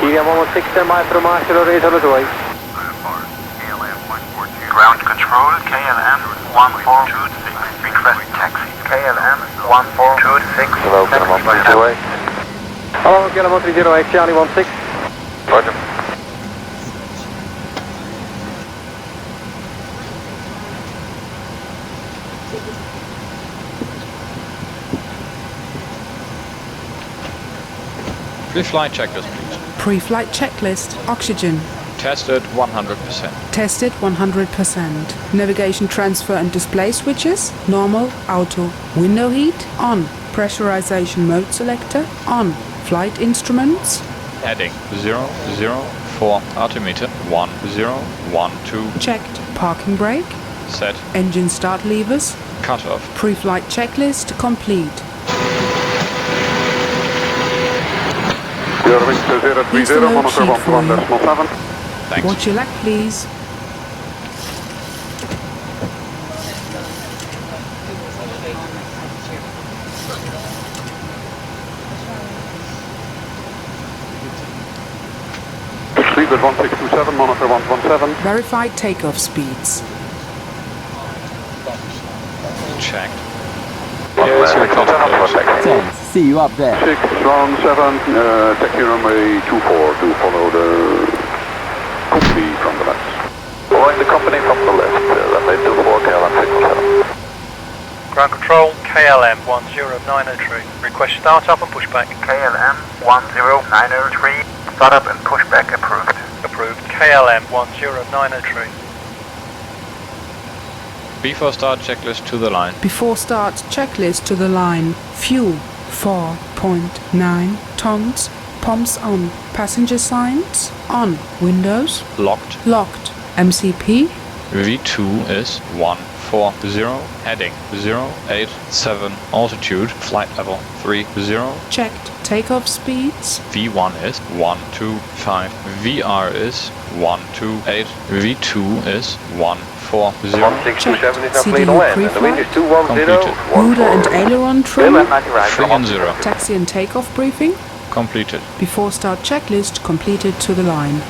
EGCC 116, 10 miles per mile, 0800 Ground control, KLM 1426, request taxi. KLM 1426, Hello, Kilo 308. Hello, Kilo 308, Charlie 16. Roger. Pre-flight checklist, please. Pre-flight checklist. Oxygen. Tested 100%. Tested 100%. Navigation transfer and display switches. Normal, auto. Window heat. On. Pressurization mode selector. On. Flight instruments. Heading 004. Altimeter 1012. Checked. Parking brake. Set. Engine start levers. Cutoff. Pre-flight checklist complete. 030, monitor 11.7. Thanks. Watch your left, please. Sleep at 1627, monitor 117. Verified takeoff speeds. Checked. Here's your cockpit. Thanks. See you up there. 617, taxi runway 24 to follow the company from the left. Following the company from the left, runway 24, KLM 617. Ground control, KLM 10903. Request start up and push back. KLM 10903, start up and push back approved. Approved. KLM 10903. Before start checklist to the line. Before start checklist to the line. Fuel 4.9 tons. Pumps on. Passenger signs on. Windows Locked. locked. MCP V2 is 140. Heading 087. Altitude flight level 30. checked. Takeoff speeds. V1 is 125. VR is 128. V2 is 140. 1627 is now Checked. clear to land, and the wind is 210. Completed. Rudder and aileron trim. 3 and 0. Taxi and takeoff briefing. Completed. Before start checklist completed to the line.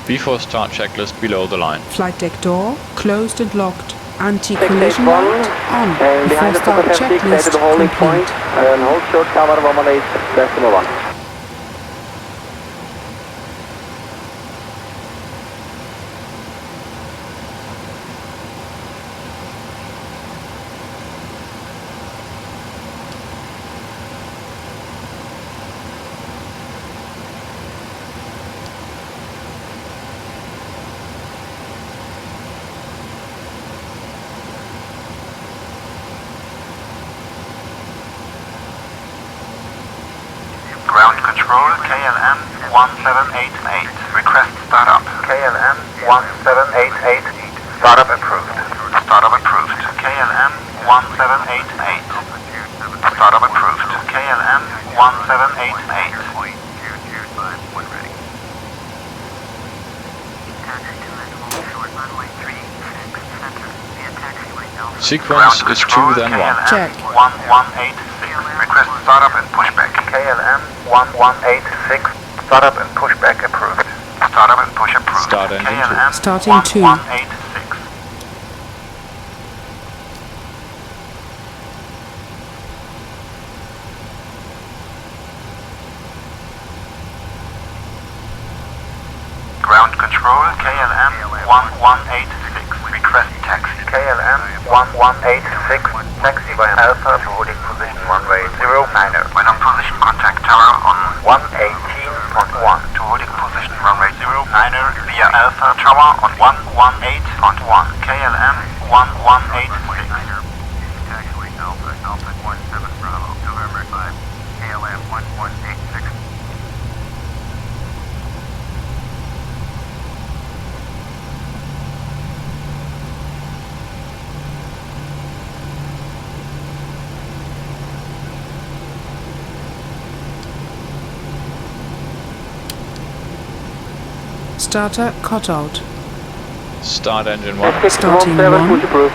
Before start checklist below the line. Flight deck door closed and locked. Anti-collision light on. And Before behind the start focus FT, checklist to the holding point, complete. and hold short cover 118.1. Ground control, KLM 1788, request startup. KLM 1788, startup approved. Startup approved. KLM 1788, startup approved. KLM 1788. Sequence is 2 then 1. Check. 1186, request startup and pushback. KLM 1186, startup and pushback approved. Startup and push approved. Start engine KLM 2. Starting 2. 1186. Ground control, KLM 1186, request taxi. KLM 1186, taxi by Alpha to holding position runway 09er. When on position, contact tower on 118.1 to holding position runway 09er via Alpha tower on 118.1. KLM 1186. Taxiway Alpha, Alpha 17 Bravo, November 5, KLM 1186. Starter cutout. Start engine 1. Starting 617, 1. push approved.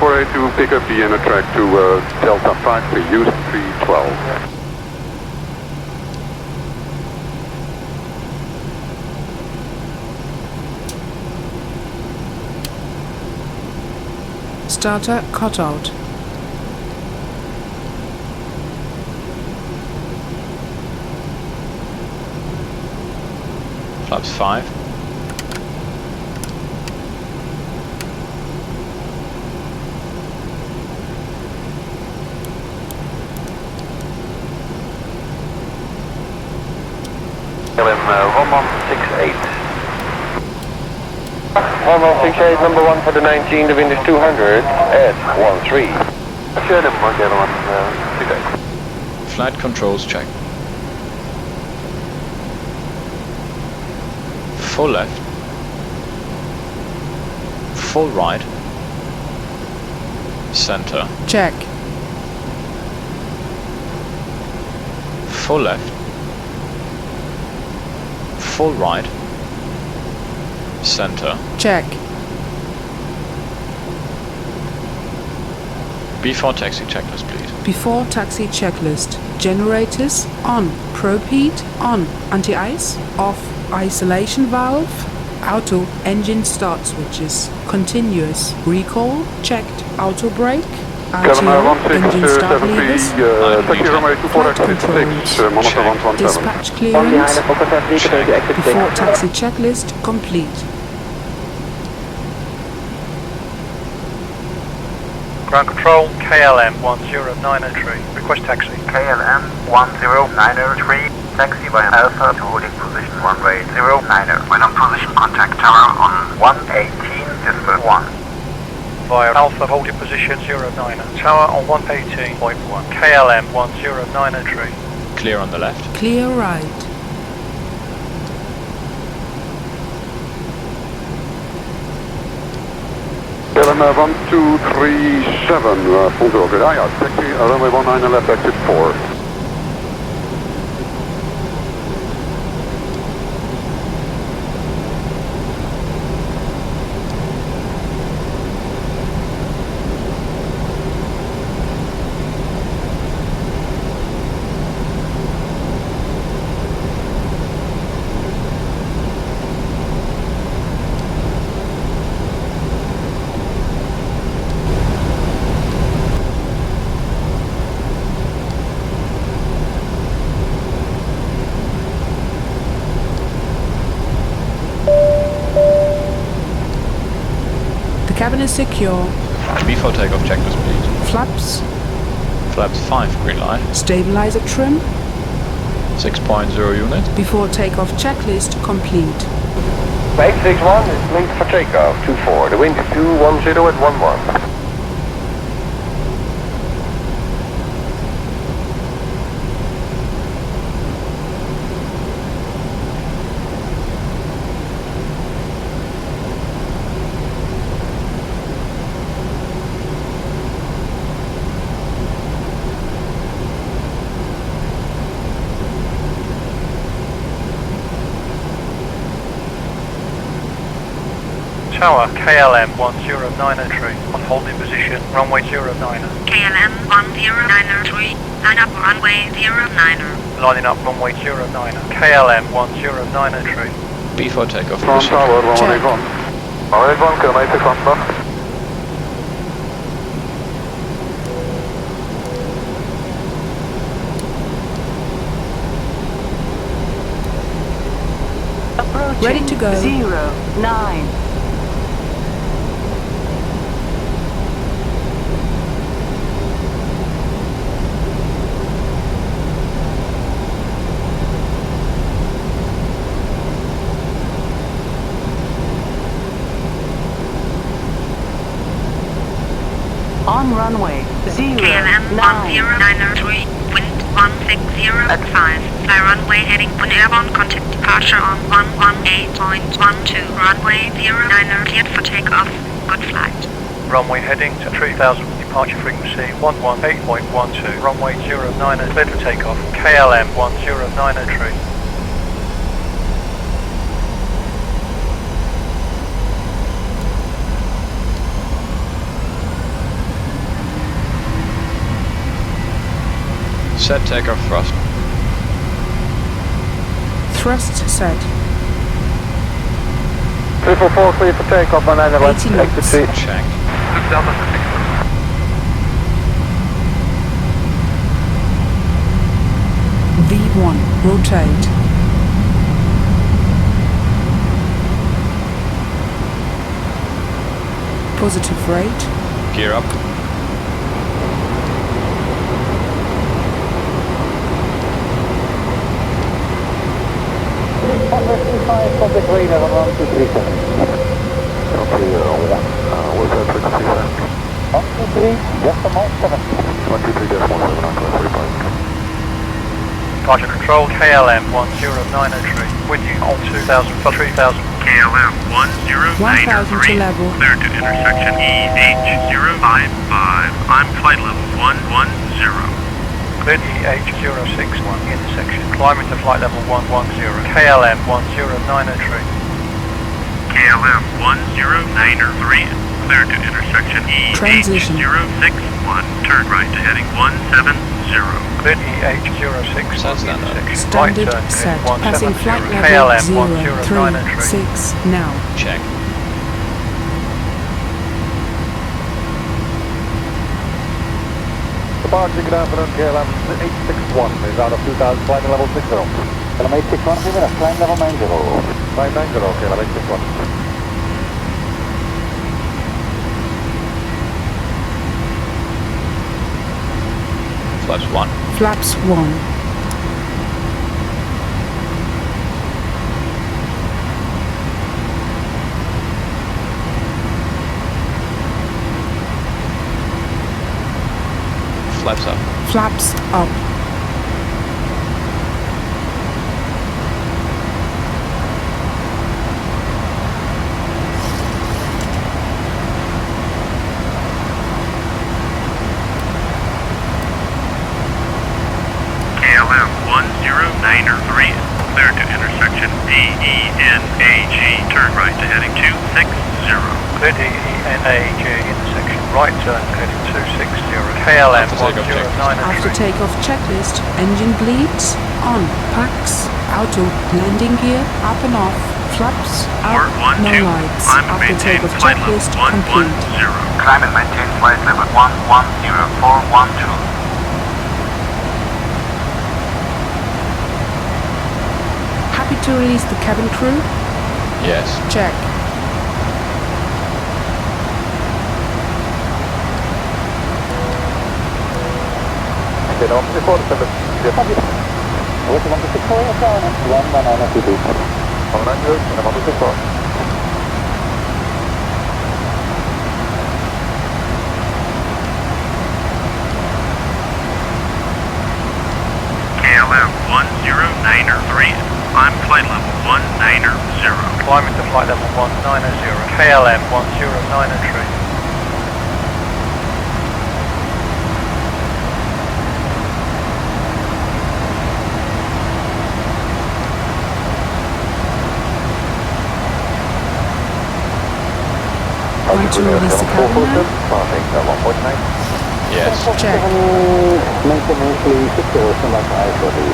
operate to pick up the inner track to Delta 5 to use 312. Starter cutout. Flaps 5. KLM 1168. 1168, number 1 for the 19, the wind is 200 at 13. KLM 1168. Flight controls check. Full left. Full right. Center. Check. Full left. Full right. Center. Check. Before taxi checklist, please. Before taxi checklist. Generators on. Probe heat on. Anti-ice off. Isolation valve. Auto engine start switches. Continuous. Recall checked. Auto brake. RTO engine start levers. Taxi runway 24 controls. monitor 117. Dispatch clearance. Before taxi checklist complete. Ground control, KLM 1093. Request taxi. KLM 1093, taxi via Alpha to holding position runway 09er. When on position, contact tower on 118.1. Via Alpha holding position 09er. Tower on 118.1. KLM 1093. Clear on the left. Clear right. KLM 1237, full go. Good. Taxi runway 19 left, exit 4. Cabin is secure. Before takeoff checklist, please. Flaps. Flaps 5, green light. Stabilizer trim. 6.0 unit. Before takeoff checklist complete. 861 is linked for takeoff, 24. The wind is 210 at 11. Tower, KLM 1093. On holding position, runway 09er. KLM 1093, line up runway 09er. Lining up runway 09er. KLM 1093. Before takeoff, Front proceed. tower, Check. 181. 181, kilometer front left. Ready to go. 09. On runway 09. KLM 1093, wind 160 at 5. Fly runway heading on airborne contact departure on 118.12. Runway 09er cleared for takeoff. Good flight. Runway heading to 3000. Departure frequency 118.12. Runway 09er cleared for takeoff. KLM 1093. Set takeoff thrust. Thrust set. 344 clear for takeoff on 911. 80 knots. Exit Check. V1, rotate. Positive rate. Gear up. Contact radar on 1237. Okay, what's that frequency set? 123.7. 123.7 on 3.5. Departure control, KLM 1093. With you on 2000 for 3000. KLM 1000 to level. Clear to intersection EH055. I'm flight level 110. Clear EH061 intersection. Climbing to flight level 110. KLM 1093. KLM 1093. Clear to intersection Transition. EH061. Turn right to heading 170. Clear EH061 Standard. intersection. Right Standard turn set. heading Passing 170. flight level KLM 036 1093. now. Check. Departure, good afternoon, KLM 861 is out of 2000, flight level 60. KLM 861, 3 minutes, flight level 90. 590, KLM 861. Flaps 1. Flaps 1. Flaps up. Flaps up. KLM 1093. Clear to intersection DENAG. Turn right to heading 260. Clear DENAG intersection. Right turn heading 260. KLM After 1093. takeoff checklist, engine bleeds, on, packs, auto, landing gear, up and off, flaps, up, no lights. After takeoff checklist, complete. Climb and maintain flight level 110412. Happy to release the cabin crew? Yes. Check. Okay, on the 47. Yes. What's the 164? Yes, 192. 190 and 164. KLM 1093. I'm flight level 190. Climbing to flight level 190. KLM 1093. Want to release the cabin now? Passing 1.9. Yes. Check. Maintenance situation like I for the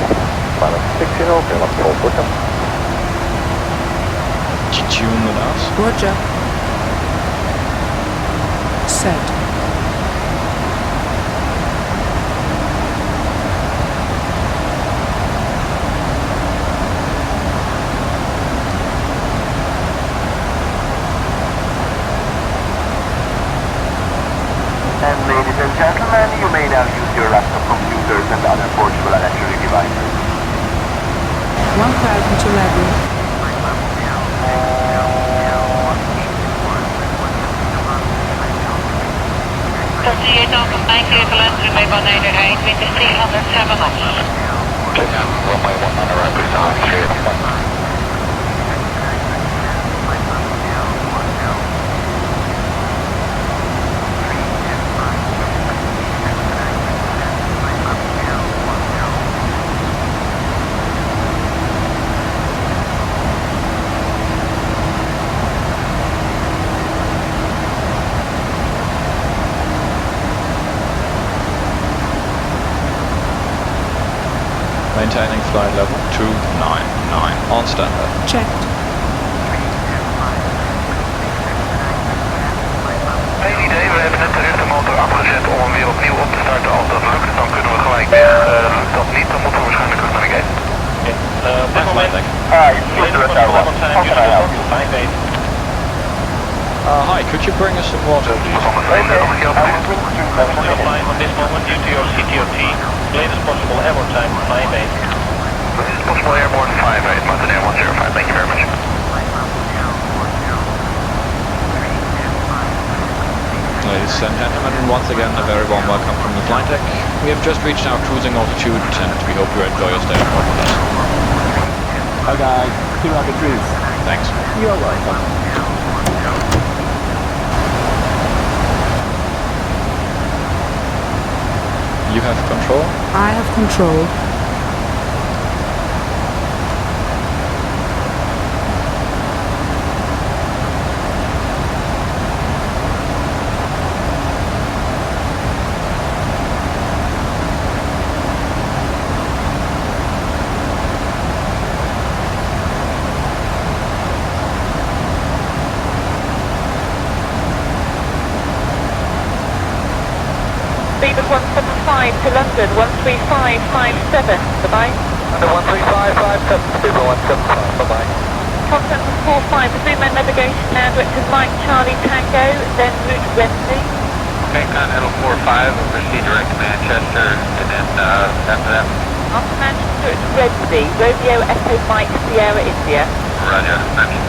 pilot 60, okay, I'm 4%. Tune with us. Roger. Set. And ladies and gentlemen, you may now use your laptop computers and other portable electronic devices. 1000 to level. Associate on combined vehicle entry by 198 with 307 knots. Runway 1 right, please, Maintaining flight level 299 on standard. Checked. Geen idee, we hebben net de rechtermotor afgezet om hem weer opnieuw op te starten. Als dat lukt, dan kunnen we gelijk weg. Lukt dat niet, dan moeten we waarschijnlijk ook naar de gate. Op dit moment, Hi, could you bring us some water, please? flying on this moment due to your CTOT. Latest possible airborne time, 58. Latest possible airborne 58, Mountaineer 105, thank you very much. Ladies and gentlemen, once again a very warm welcome from the flight deck. We have just reached our cruising altitude and we hope you enjoy your stay on board with us. Hi guys, 2 rocket trees. Thanks. You're welcome. You have control? I have control. Beavis 175 to London, 13557, bye-bye. Under 13557, Beavis 175, bye-bye. Contact 45, resume my navigation now, directed Mike Charlie Tango, then route Wednesday. Okay, Continental 45, we'll proceed direct to Manchester, and then after that. After Manchester, it's Wednesday, Romeo Echo Mike Sierra India. Roger, thank you.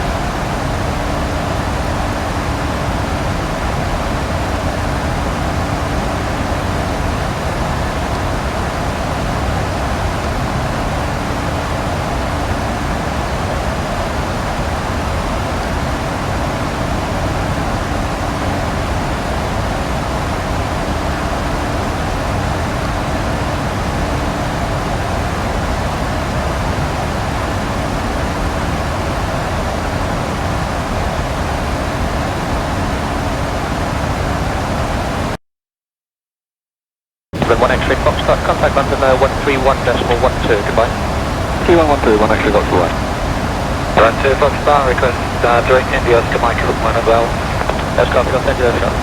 Then 1 X-ray Foxtrot, contact London 131.12, goodbye. 3112, 1 actually got to right. 1 2 Foxtrot, request direct India to Mike Hookman as well. Let's copy, I'll send you a shot.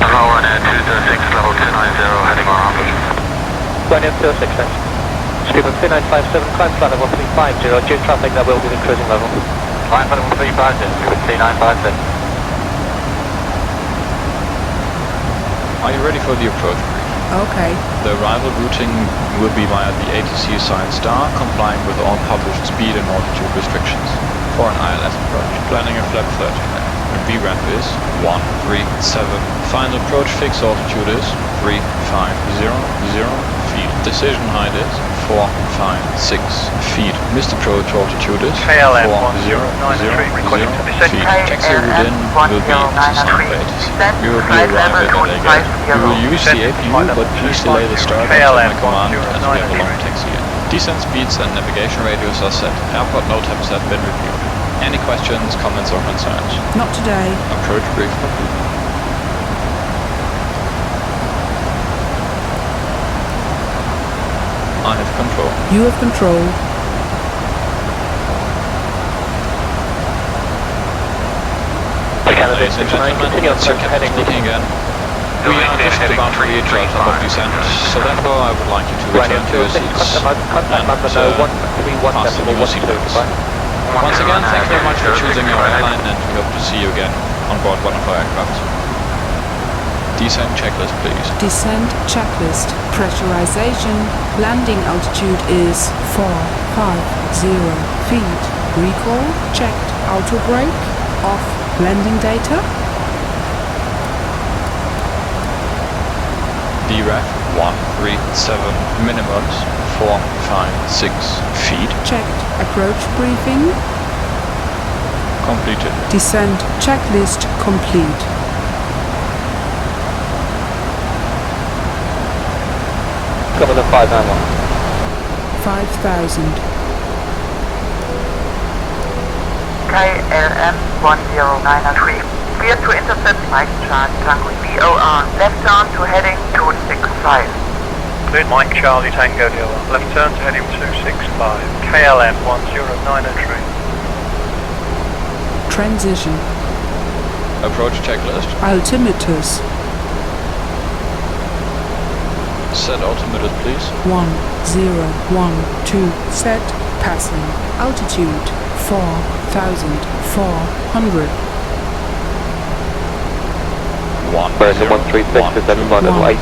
Hello, on 206, level 290, heading on Harvard. Going in 206 then. Speed of 2957, climb flight level 350, due traffic that will be the cruising level. Climb level 350, speed 3956. Are you ready for the approach brief? Okay. The arrival routing will be via the ATC Science Star, complying with all published speed and altitude restrictions. For an ILS approach, planning a flap 30 left. VRAP is 137. Final approach fixed altitude is 3500 feet. Decision height is 456 feet. Missed approach altitude is KLM 4000 requesting to descend. feet. Taxi route in will be assisted by ATC. We will be arriving at AGA. We will use the APU, but please delay the start until my command as we have a long taxi in. Descent speeds and navigation radios are set. Airport NOTAMs have been reviewed. Any questions, comments or concerns? Not today. Approach brief complete. I have control. You have control. Ladies and gentlemen, it's your captain speaking again. We are just about to reach our top of descent, so therefore I would like you to return to your seats and fasten your seatbelts. Once again, thank you very much for choosing our airline, and we hope to see you again on board one of our aircraft. Descent checklist, please. Descent checklist. Pressurization. Landing altitude is 450 feet. Recall checked. Auto brake off. Landing data. DRAF 137. Minimums 456 feet. Checked. Approach briefing. Completed. Descent checklist complete. Cover the 591. 5000. KLM 10903. Clear to intercept Mike Charlie Tango VOR. Left down to heading 265. Cleared Mike Charlie Tango Lima. Left turn to heading 265. KLM 10903. Transition. Approach checklist. Altimeters. Set altimeters, please. 1012. Set. Passing. Altitude 4,400. American 136 is level 80.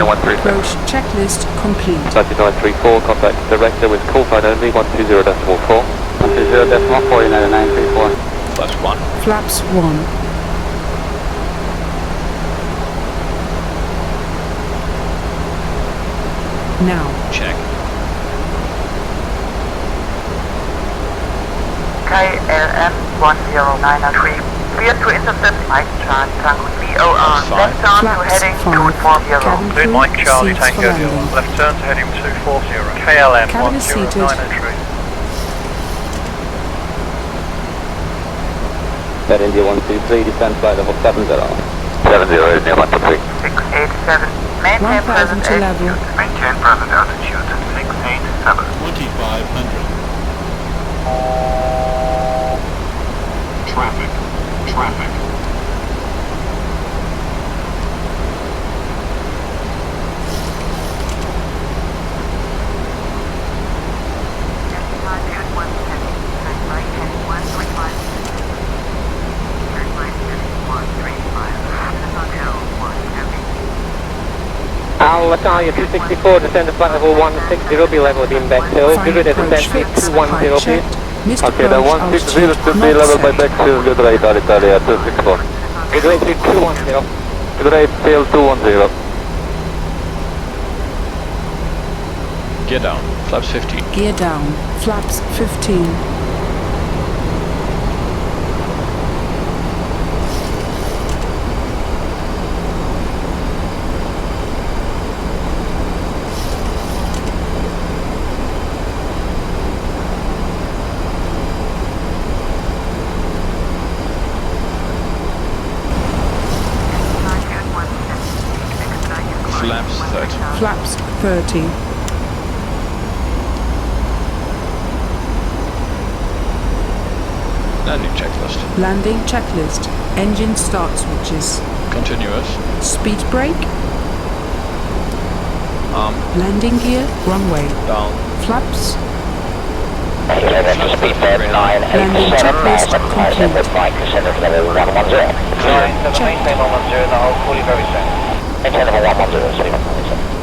102. Approach checklist complete. 9934, contact director with call sign only 120.4. 120.4, United 934. Flaps 1. Flaps 1. Now. Check. KLM 10903. Clear to intercept Mike Charlie Tango VOR. Left turn to heading 240. Cabin Cleared crew, Mike Charlie seats for Tango Lima. landing. Left turn to heading 240. KLM Cabin is seated. 10903. That India 123, descend flight level 70. 70, India 123. 687. Maintain 1000 present to level. altitude. Maintain present altitude. 687. 2500. Traffic. Italia 264, descend to flight level 160, be level in Bexhill. Good rate descent speed 210, please. Okay, the 160 should be level by Bexhill, good rate, Alitalia 264. Good rate speed 210. Good rate, tail 210. Gear down. Flaps 15. Gear down. Flaps 15. Flaps 30. Flaps 30. Landing checklist. Landing checklist. Engine start switches. Continuous. Speed brake. Arm. Landing gear. Runway. Down. Flaps. Speed 987, Landing checklist complete. level 110. Check. Maintain 110, now fully very soon. Maintain level 110, speed 117.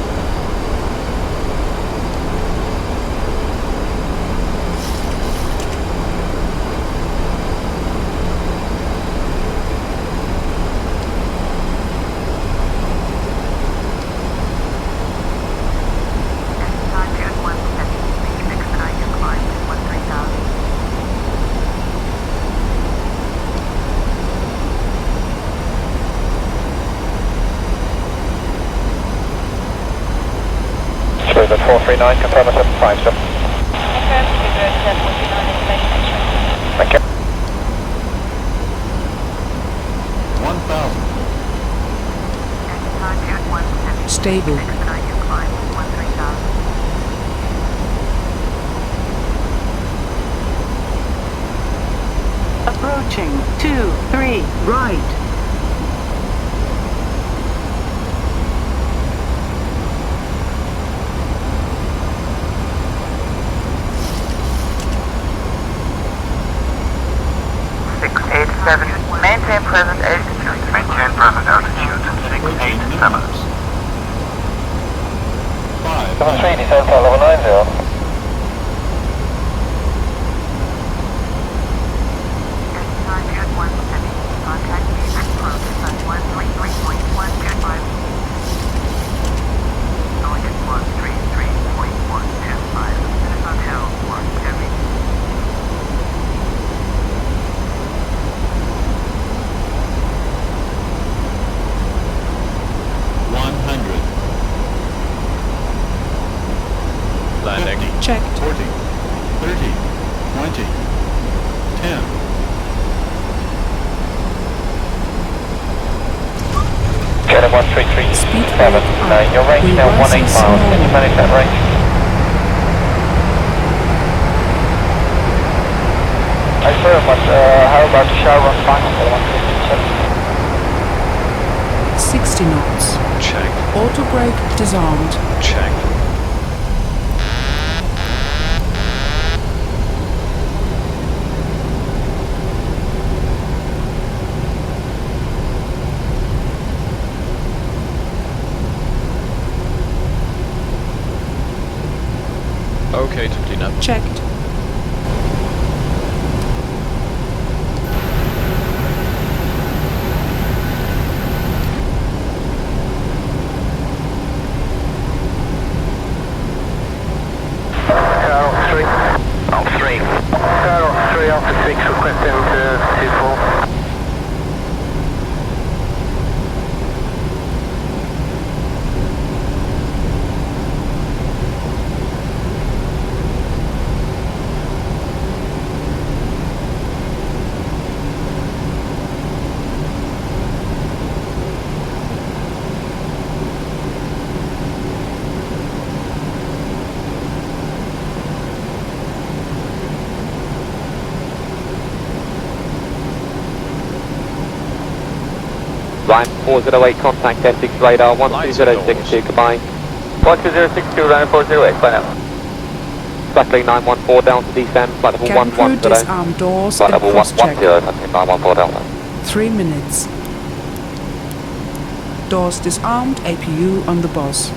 Spirit 439, confirm a 75, sir. Confirm, Spirit 439 information. Thank you. 1000. Stable. Approaching 23 right. Maintain present altitude. Maintain present altitude. 687. 73, descend flight level 90. Landing. Checked. 40, 30, 20, 10. KLM 133. Speed 7. brake on. Your range now 18 Reverses miles. Can you normal. manage that range? I sir, but how about the shower on final for 157? 60 knots. Check. Auto brake disarmed. Check. Okay to clean up. Checked. Alpha 3 Alpha 6 requesting to 24. Line 408, contact F6 radar 12062, goodbye. 12062, runner 408, flight level. Flight level 914 down to descend, flight level Cabin crew 110. disarm doors Flight and level cross-check. 110, 914 down. 3 minutes. Doors disarmed, APU on the boss.